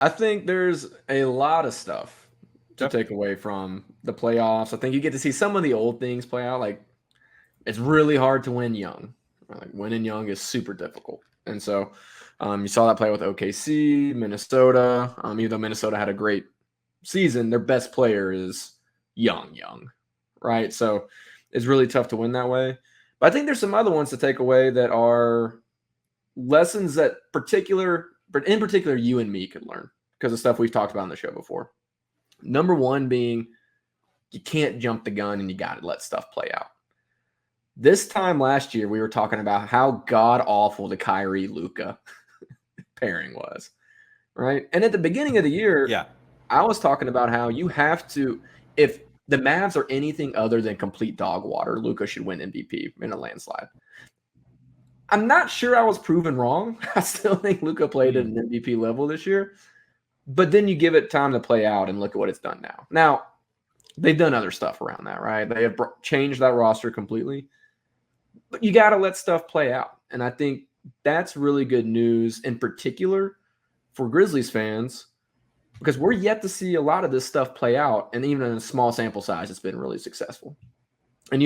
I think there's a lot of stuff to Okay. take away from the playoffs. I think you get to see some of the old things play out. Like it's really hard to win young. Like winning young is super difficult, and so you saw that play with OKC, Minnesota. Even though Minnesota had a great season, their best player is young, right? So it's really tough to win that way. But I think there's some other ones to take away that are lessons that but in particular, you and me could learn because of stuff we've talked about on the show before. Number one being you can't jump the gun and you got to let stuff play out. This time last year, we were talking about how god awful the Kyrie Luka pairing was, right? And at the beginning of the year, Yeah. I was talking about how you have to, if the Mavs are anything other than complete dog water, Luka should win MVP in a landslide. I'm not sure I was proven wrong. I still think Luka played at an MVP level this year. But then you give it time to play out and look at what it's done now. Now, they've done other stuff around that, right? They have changed that roster completely. But you got to let stuff play out. And I think that's really good news, in particular for Grizzlies fans, because we're yet to see a lot of this stuff play out. And even in a small sample size, it's been really successful. And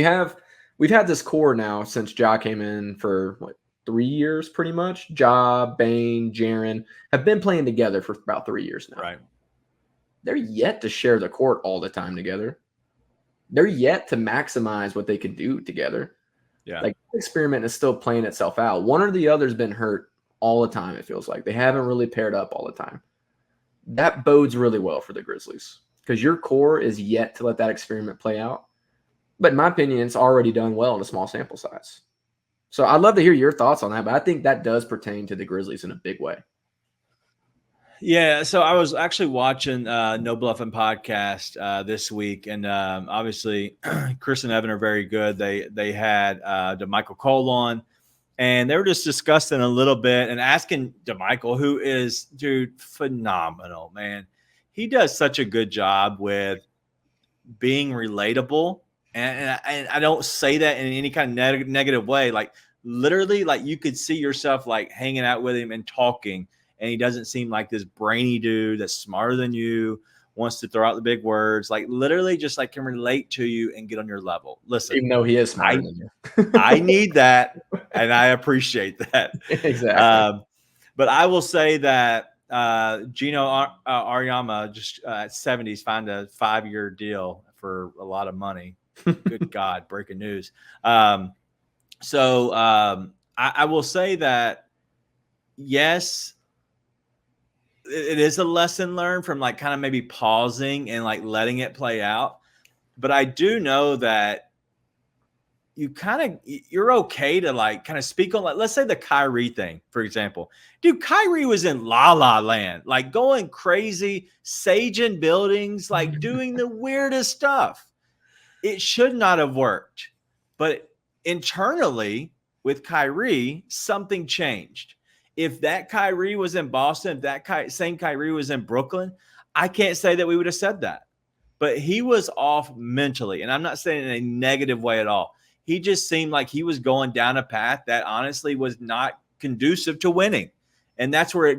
we've had this core now since Ja came in for 3 years, pretty much. Ja, Bane, Jaren have been playing together for about 3 years now. Right. They're yet to share the court all the time together. They're yet to maximize what they can do together. Yeah. Like the experiment is still playing itself out. One or the other's been hurt all the time, it feels like. They haven't really paired up all the time. That bodes really well for the Grizzlies because your core is yet to let that experiment play out. But in my opinion, it's already done well in a small sample size. So I'd love to hear your thoughts on that, but I think that does pertain to the Grizzlies in a big way. Yeah, so I was actually watching No Bluffing podcast this week, and obviously Chris and Evan are very good. They had DeMichael Cole on, and they were just discussing a little bit and asking DeMichael, who is, dude, phenomenal, man. He does such a good job with being relatable, and I don't say that in any kind of negative way. Like literally, like you could see yourself like hanging out with him and talking. And he doesn't seem like this brainy dude that's smarter than you, wants to throw out the big words, like literally just like can relate to you and get on your level. Listen, Even though he is smarter than you. I need that, and I appreciate that. Exactly. But I will say that Gino Auriemma just at 70s signed a 5-year deal for a lot of money. Good God, breaking news. I will say that, yes, it is a lesson learned from like kind of maybe pausing and like letting it play out. But I do know that you're okay to like kind of speak on, like, let's say the Kyrie thing, for example. Dude, Kyrie was in La La Land, like going crazy, saging buildings, like doing the weirdest stuff. It should not have worked. But internally with Kyrie, something changed. If that Kyrie was in Boston, if that same Kyrie was in Brooklyn, I can't say that we would have said that. But he was off mentally. And I'm not saying in a negative way at all. He just seemed like he was going down a path that honestly was not conducive to winning. And that's where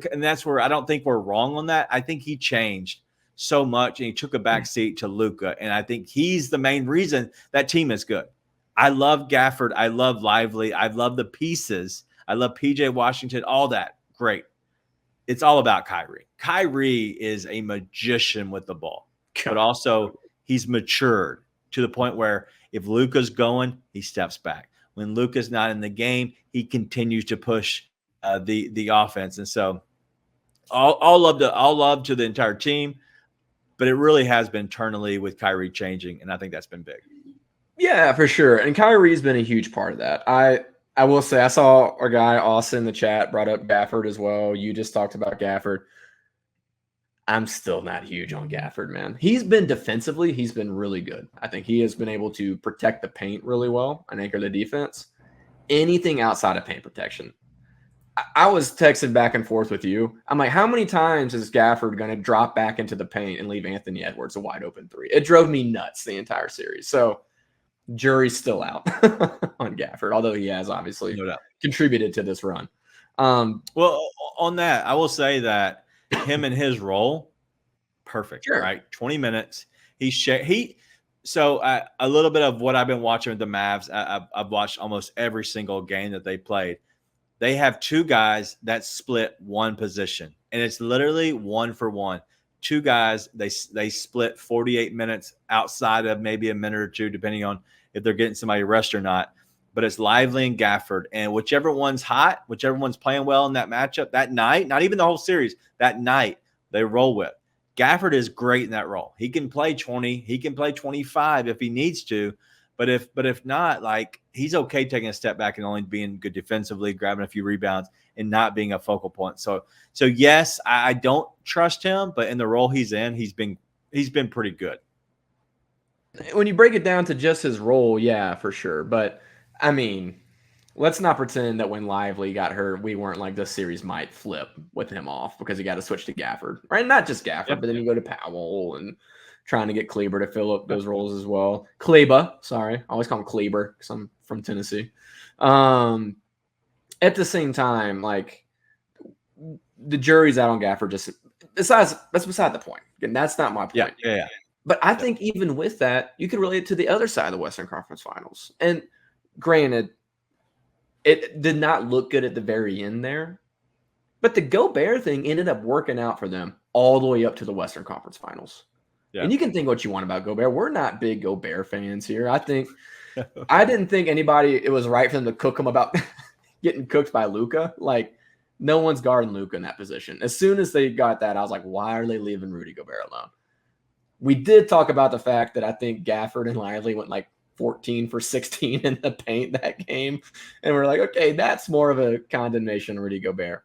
I don't think we're wrong on that. I think he changed so much and he took a back seat to Luka. And I think he's the main reason that team is good. I love Gafford. I love Lively. I love the pieces. I love PJ Washington, all that. Great. It's all about Kyrie. Kyrie is a magician with the ball, but also he's matured to the point where if Luka's going, he steps back. When Luka's not in the game, he continues to push the offense. And so all love to the entire team, but it really has been internally with Kyrie changing, and I think that's been big. Yeah, for sure. And Kyrie's been a huge part of that. I will say I saw our guy Austin in the chat brought up Gafford as well. You just talked about Gafford. I'm still not huge on Gafford, man. He's been defensively, he's been really good. I think he has been able to protect the paint really well and anchor the defense. Anything outside of paint protection. I was texting back and forth with you. I'm like, how many times is Gafford going to drop back into the paint and leave Anthony Edwards a wide open three? It drove me nuts the entire series. So jury's still out on Gafford, although he has obviously contributed to this run. Well, on that, I will say that him in his role, perfect, Sure. right? 20 minutes. So a little bit of what I've been watching with the Mavs, I've watched almost every single game that they played. They have two guys that split one position, and it's literally 1-for-1. Two guys, they split 48 minutes outside of maybe a minute or two, depending on if they're getting somebody rest or not. But it's Lively and Gafford, and whichever one's hot, whichever one's playing well in that matchup that night, not even the whole series, that night they roll with. Gafford is great in that role. He can play 20, he can play 25 if he needs to, but if not, like, he's okay taking a step back and only being good defensively, grabbing a few rebounds, and not being a focal point. So yes, I don't trust him, but in the role he's in, he's been pretty good. When you break it down to just his role, yeah, for sure. But I mean, let's not pretend that when Lively got hurt, we weren't like this series might flip with him off because he got to switch to Gafford, right? Not just Gafford, but then you go to Powell and trying to get Kleber to fill up those roles as well. Kleber, sorry, I always call him Kleber because I'm from Tennessee. At the same time, like, the jury's out on Gafford. That's beside the point. Again, that's not my point. Yeah. But I think even with that, you could relate it to the other side of the Western Conference Finals. And granted, it did not look good at the very end there, but the Gobert thing ended up working out for them all the way up to the Western Conference Finals. Yeah. And you can think what you want about Gobert. We're not big Gobert fans here. I didn't think it was right for them to cook him about getting cooked by Luka. Like, no one's guarding Luka in that position. As soon as they got that, I was like, why are they leaving Rudy Gobert alone? We did talk about the fact that I think Gafford and Lively went like 14 for 16 in the paint that game. And we're like, okay, that's more of a condemnation of Rudy Gobert.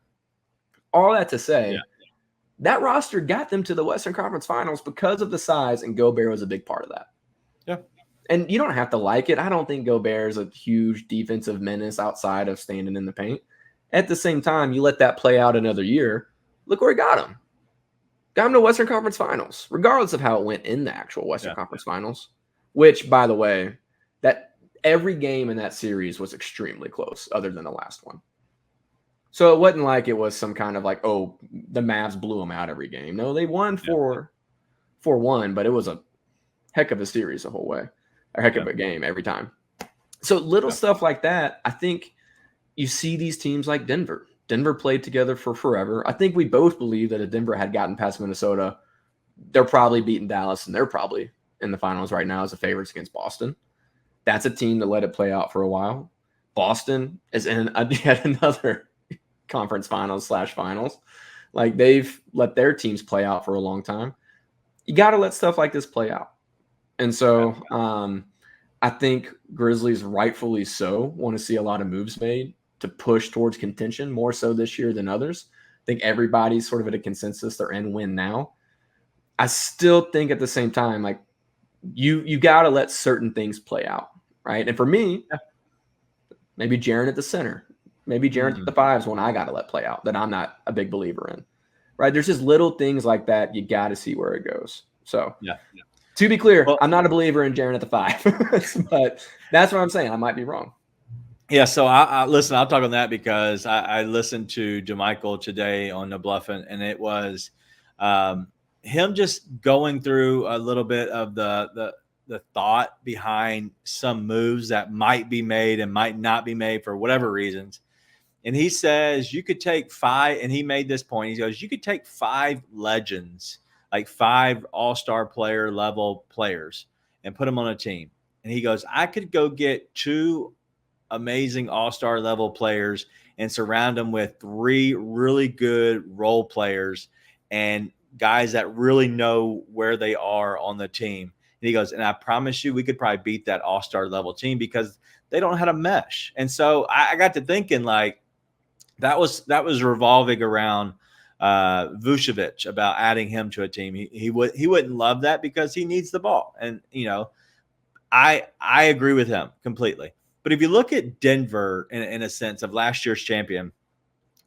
All that to say, that roster got them to the Western Conference Finals because of the size, and Gobert was a big part of that. Yeah. And you don't have to like it. I don't think Gobert is a huge defensive menace outside of standing in the paint. At the same time, you let that play out another year. Look where he got him. Got him to Western Conference Finals, regardless of how it went in the actual Western Conference Finals, which, by the way, that every game in that series was extremely close other than the last one. So it wasn't like it was some kind of like, oh, the Mavs blew them out every game. No, they won 4-1, but it was a heck of a series the whole way, a heck of a game every time. So little stuff like that, I think you see these teams like Denver. Denver played together for forever. I think we both believe that if Denver had gotten past Minnesota, they're probably beating Dallas, and they're probably in the finals right now as the favorites against Boston. That's a team that let it play out for a while. Boston is in yet another conference finals/finals. Like, they've let their teams play out for a long time. You got to let stuff like this play out. And so I think Grizzlies, rightfully so, want to see a lot of moves made to push towards contention, more so this year than others. I think everybody's sort of at a consensus they're in win now. I still think at the same time, like, you got to let certain things play out, right? And for me, maybe Jaren at the center, maybe Jaren at the fives when I got to let play out that I'm not a big believer in, right? There's just little things like that. You got to see where it goes. So to be clear, I'm not a believer in Jaren at the five, but that's what I'm saying. I might be wrong. Yeah, so I listen, I'll talk on that because I listened to JaMichael today on the Bluffin', and it was him just going through a little bit of the thought behind some moves that might be made and might not be made for whatever reasons. And he says you could take 5, and he made this point. He goes, you could take 5 legends, like 5 all-star player level players, and put them on a team. And he goes, I could go get 2 amazing all-star level players and surround them with 3 really good role players and guys that really know where they are on the team. And he goes, and I promise you, we could probably beat that all-star level team because they don't know how to mesh. And so I got to thinking, like, that was revolving around Vucevic, about adding him to a team. He wouldn't love that because he needs the ball. And, you know, I agree with him completely. But if you look at Denver in a sense of last year's champion,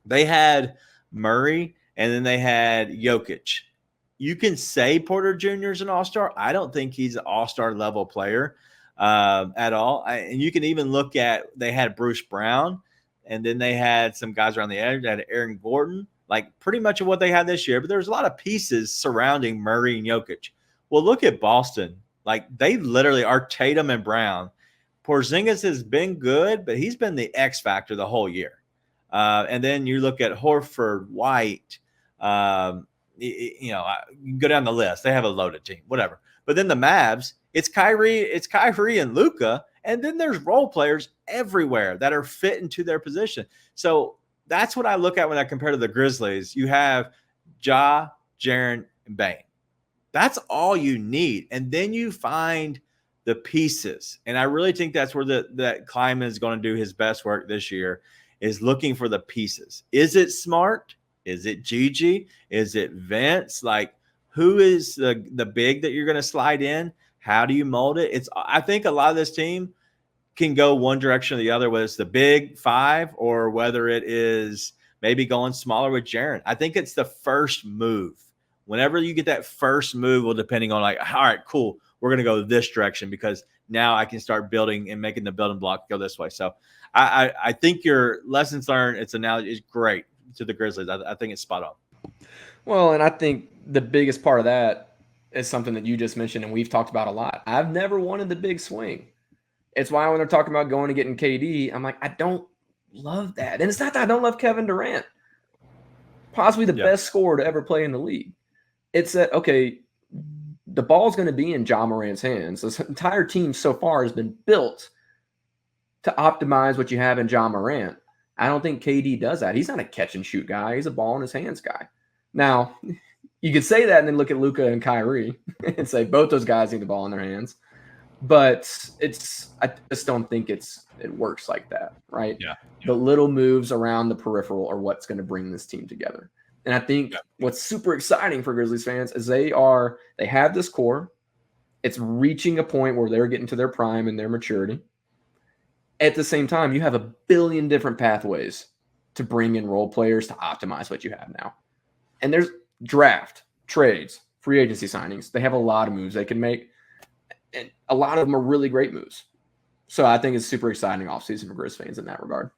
they had Murray and then they had Jokic. You can say Porter Jr. is an all-star. I don't think he's an all-star level player at all. And you can even look at, they had Bruce Brown, and then they had some guys around the edge. They had Aaron Gordon. like pretty much of what they had this year, but there's a lot of pieces surrounding Murray and Jokic. Well, look at Boston. Like they literally are Tatum and Brown. Porzingis has been good, but he's been the X factor the whole year. And then you look at Horford, White, you can go down the list. They have a loaded team, whatever. But then the Mavs, it's Kyrie and Luka, and then there's role players everywhere that are fit into their position. So that's what I look at when I compare to the Grizzlies. You have Ja, Jaren, and Bane. That's all you need. And then you find the pieces. And I really think that's where that Kleiman is going to do his best work this year, is looking for the pieces. Is it Smart? Is it Gigi? Is it Vince? Like, who is the big that you're going to slide in? How do you mold it? I think a lot of this team can go one direction or the other, whether it's the big five or whether it is maybe going smaller with Jaren. I think it's the first move. Whenever you get that first move, well, depending on like, all right, cool, we're going to go this direction because now I can start building and making the building block go this way. So I think your lessons learned, its analogy is great to the Grizzlies. I think it's spot on. Well, and I think the biggest part of that is something that you just mentioned and we've talked about a lot. I've never wanted the big swing. It's why when they're talking about going and getting KD, I'm like, I don't love that. And it's not that I don't love Kevin Durant. Possibly the best scorer to ever play in the league. It's that, okay, the ball's going to be in Ja Morant's hands. This entire team so far has been built to optimize what you have in Ja Morant. I don't think KD does that. He's not a catch and shoot guy. He's a ball in his hands guy. Now, you could say that and then look at Luka and Kyrie and say both those guys need the ball in their hands. But I just don't think it works like that, right? Yeah. The little moves around the peripheral are what's going to bring this team together. And I think what's super exciting for Grizzlies fans is they have this core. It's reaching a point where they're getting to their prime and their maturity. At the same time, you have a billion different pathways to bring in role players to optimize what you have now. And there's draft, trades, free agency signings. They have a lot of moves they can make. And a lot of them are really great moves. So I think it's super exciting offseason for Grizz fans in that regard.